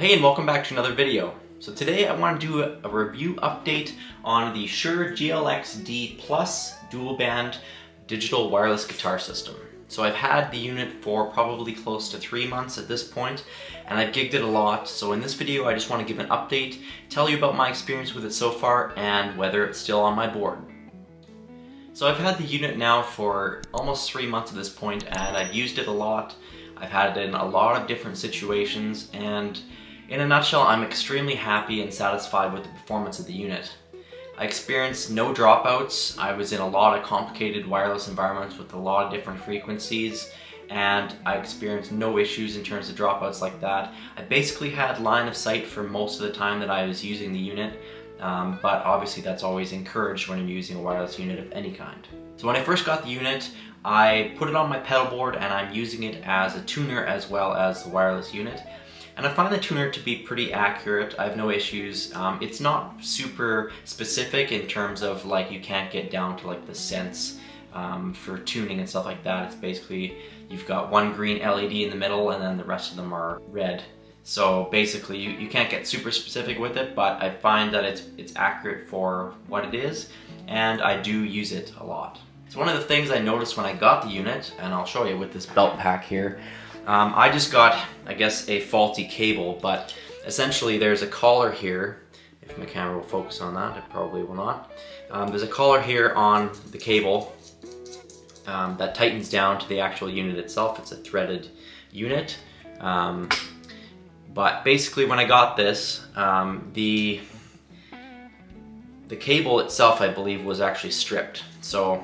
Hey, and welcome back to another video. So today I want to do a review update on the Shure GLXD Plus dual band digital wireless guitar system. So I've had the unit for probably close to 3 months at this point, and I've gigged it a lot. So in this video I just want to give an update, tell you about my experience with it so far, and whether it's still on my board. So I've had the unit now for almost 3 months at this point, and I've used it a lot. I've had it in a lot of different situations, and in a nutshell, I'm extremely happy and satisfied with the performance of the unit. I experienced no dropouts. I was in a lot of complicated wireless environments with a lot of different frequencies, and I experienced no issues in terms of dropouts like that. I basically had line of sight for most of the time that I was using the unit, but obviously that's always encouraged when you're using a wireless unit of any kind. So when I first got the unit, I put it on my pedal board and I'm using it as a tuner as well as the wireless unit. And I find the tuner to be pretty accurate. I have no issues. It's not super specific in terms of like you can't get down to like the cents for tuning and stuff like that. It's basically you've got one green LED in the middle and then the rest of them are red. So basically you can't get super specific with it, but I find that it's accurate for what it is, and I do use it a lot. So one of the things I noticed when I got the unit, and I'll show you with this belt pack here, I just got, I guess, a faulty cable, but essentially there's a collar here. If my camera will focus on that, it probably will not. There's a collar here on the cable that tightens down to the actual unit itself. It's a threaded unit. But basically when I got this, the cable itself, I believe, was actually stripped. So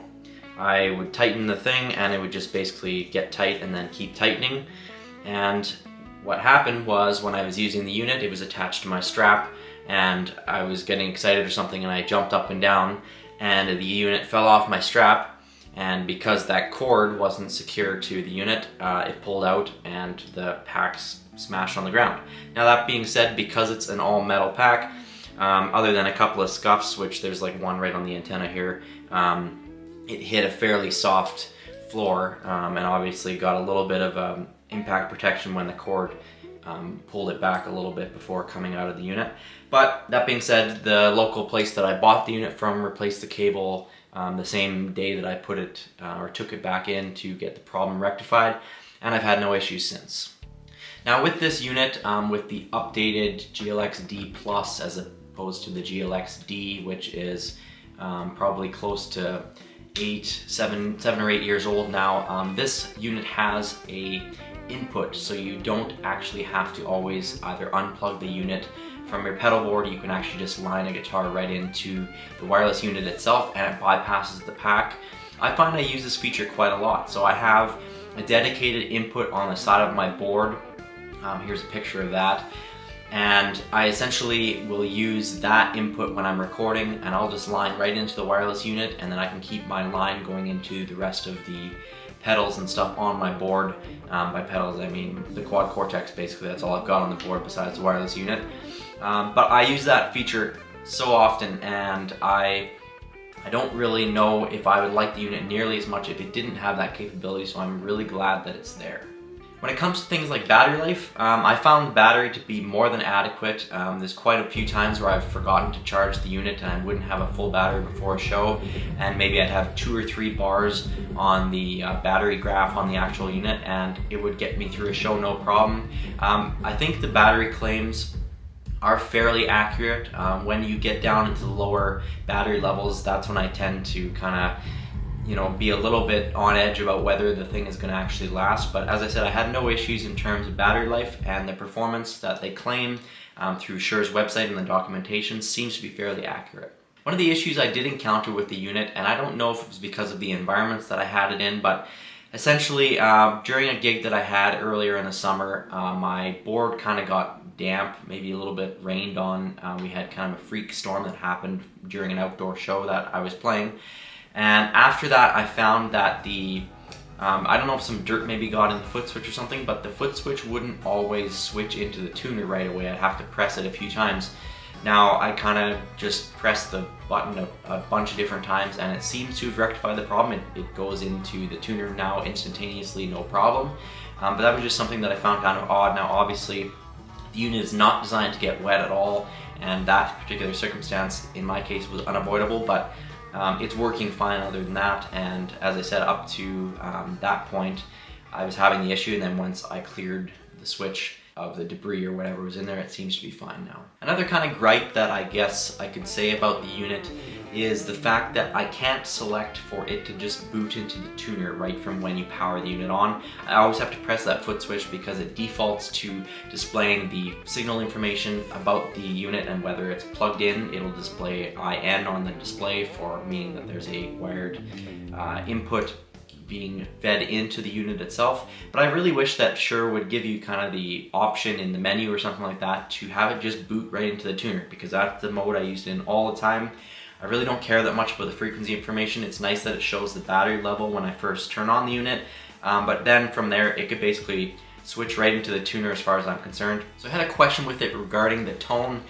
I would tighten the thing and it would just basically get tight and then keep tightening. And what happened was when I was using the unit, it was attached to my strap and I was getting excited or something and I jumped up and down and the unit fell off my strap, and because that cord wasn't secure to the unit, it pulled out and the pack's smashed on the ground. Now that being said, because it's an all metal pack, other than a couple of scuffs, which there's like one right on the antenna here, it hit a fairly soft floor, and obviously got a little bit of impact protection when the cord pulled it back a little bit before coming out of the unit. But that being said, the local place that I bought the unit from replaced the cable the same day that I put it or took it back in to get the problem rectified, and I've had no issues since. Now with this unit, with the updated GLXD Plus as opposed to the GLXD, which is probably close to 7 or 8 years old now, this unit has a input, so you don't actually have to always either unplug the unit from your pedal board. You can actually just line a guitar right into the wireless unit itself and it bypasses the pack. I find I use this feature quite a lot. So I have a dedicated input on the side of my board. Here's a picture of that. And I essentially will use that input when I'm recording, and I'll just line right into the wireless unit, and then I can keep my line going into the rest of the pedals and stuff on my board. By pedals I mean the quad cortex, basically. That's all I've got on the board besides the wireless unit. But I use that feature so often, and I don't really know if I would like the unit nearly as much if it didn't have that capability, so I'm really glad that it's there. When it comes to things like battery life, I found the battery to be more than adequate. There's quite a few times where I've forgotten to charge the unit and I wouldn't have a full battery before a show, and maybe I'd have 2 or 3 bars on the battery graph on the actual unit, and it would get me through a show no problem. I think the battery claims are fairly accurate. When you get down into the lower battery levels, that's when I tend to kind of be a little bit on edge about whether the thing is going to actually last. But as I said, I had no issues in terms of battery life, and the performance that they claim through Shure's website and the documentation seems to be fairly accurate. One of the issues I did encounter with the unit, and I don't know if it was because of the environments that I had it in, but essentially during a gig that I had earlier in the summer, my board kind of got damp, maybe a little bit rained on. We had kind of a freak storm that happened during an outdoor show that I was playing. And after that, I found that I don't know if some dirt maybe got in the foot switch or something, but the foot switch wouldn't always switch into the tuner right away. I'd have to press it a few times. Now, I kind of just pressed the button a bunch of different times and it seems to have rectified the problem. It goes into the tuner now instantaneously, no problem. But that was just something that I found kind of odd. Now, obviously, The unit is not designed to get wet at all, and that particular circumstance in my case was unavoidable, but it's working fine other than that. And as I said, up to that point I was having the issue, and then once I cleared the switch of the debris or whatever was in there, it seems to be fine now. Another kind of gripe that I guess I could say about the unit is the fact that I can't select for it to just boot into the tuner right from when you power the unit on. I always have to press that foot switch because it defaults to displaying the signal information about the unit, and whether it's plugged in, it'll display IN on the display, for meaning that there's a wired input being fed into the unit itself. But I really wish that Shure would give you kind of the option in the menu or something like that to have it just boot right into the tuner, because that's the mode I used it in all the time. I really don't care that much about the frequency information. It's nice that it shows the battery level when I first turn on the unit, but then from there it could basically switch right into the tuner as far as I'm concerned. So I had a question with it regarding the tone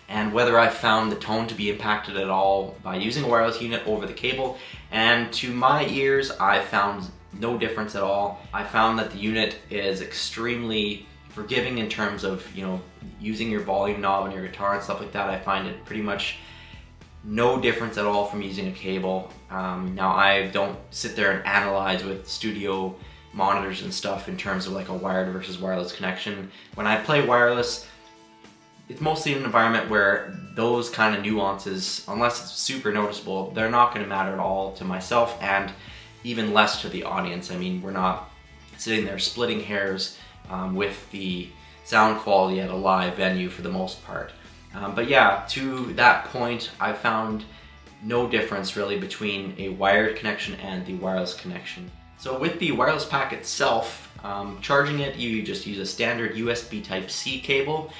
and whether I found the tone to be impacted at all by using a wireless unit over the cable, and to my ears I found no difference at all. I found that the unit is extremely forgiving in terms of, you know, using your volume knob on your guitar and stuff like that. I find it pretty much no difference at all from using a cable. Now I don't sit there and analyze with studio monitors and stuff in terms of like a wired versus wireless connection. When I play wireless, it's mostly in an environment where those kind of nuances, unless it's super noticeable, they're not going to matter at all to myself, and even less to the audience. I mean, we're not sitting there splitting hairs with the sound quality at a live venue for the most part. But yeah, to that point, I found no difference really between a wired connection and the wireless connection. So with the wireless pack itself, charging it, you just use a standard USB Type-C cable,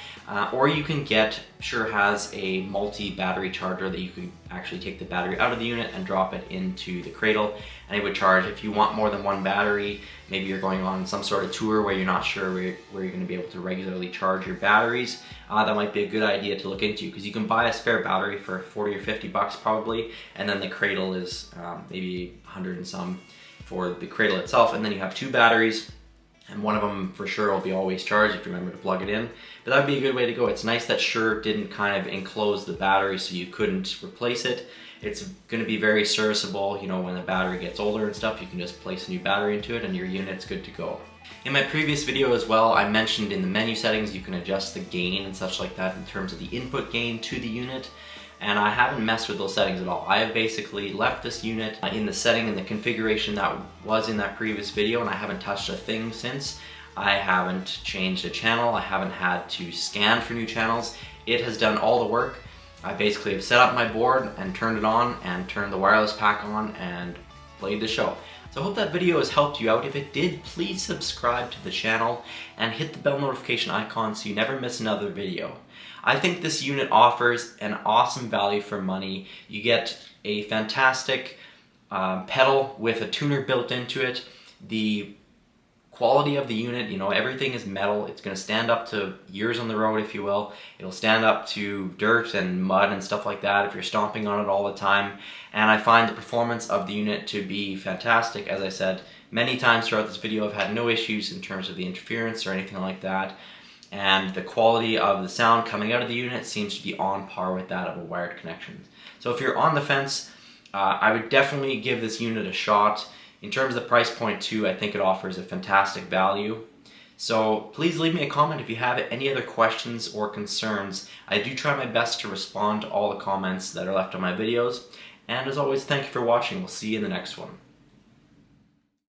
or you can get, Shure has a multi-battery charger that you can actually take the battery out of the unit and drop it into the cradle, and it would charge. If you want more than one battery, maybe you're going on some sort of tour where you're not sure where you're going to be able to regularly charge your batteries, that might be a good idea to look into, because you can buy a spare battery for 40 or 50 bucks probably, and then the cradle is maybe 100 and some for the cradle itself, and then you have two batteries, and one of them for sure will be always charged if you remember to plug it in. But that would be a good way to go. It's nice that Shure didn't kind of enclose the battery so you couldn't replace it. It's going to be very serviceable, you know, when the battery gets older and stuff, you can just place a new battery into it and your unit's good to go. In my previous video as well, I mentioned in the menu settings you can adjust the gain and such like that in terms of the input gain to the unit. And I haven't messed with those settings at all. I have basically left this unit in the setting and the configuration that was in that previous video, and I haven't touched a thing since. I haven't changed a channel, I haven't had to scan for new channels. It has done all the work. I basically have set up my board and turned it on and turned the wireless pack on and played the show. So I hope that video has helped you out. If it did, please subscribe to the channel and hit the bell notification icon so you never miss another video. I think this unit offers an awesome value for money. You get a fantastic pedal with a tuner built into it. The quality of the unit, you know, everything is metal. It's going to stand up to years on the road, if you will. It'll stand up to dirt and mud and stuff like that if you're stomping on it all the time. And I find the performance of the unit to be fantastic. As I said many times throughout this video, I've had no issues in terms of the interference or anything like that. And the quality of the sound coming out of the unit seems to be on par with that of a wired connection. So if you're on the fence, I would definitely give this unit a shot. In terms of the price point too, I think it offers a fantastic value. So please leave me a comment if you have any other questions or concerns. I do try my best to respond to all the comments that are left on my videos. And as always, thank you for watching. We'll see you in the next one.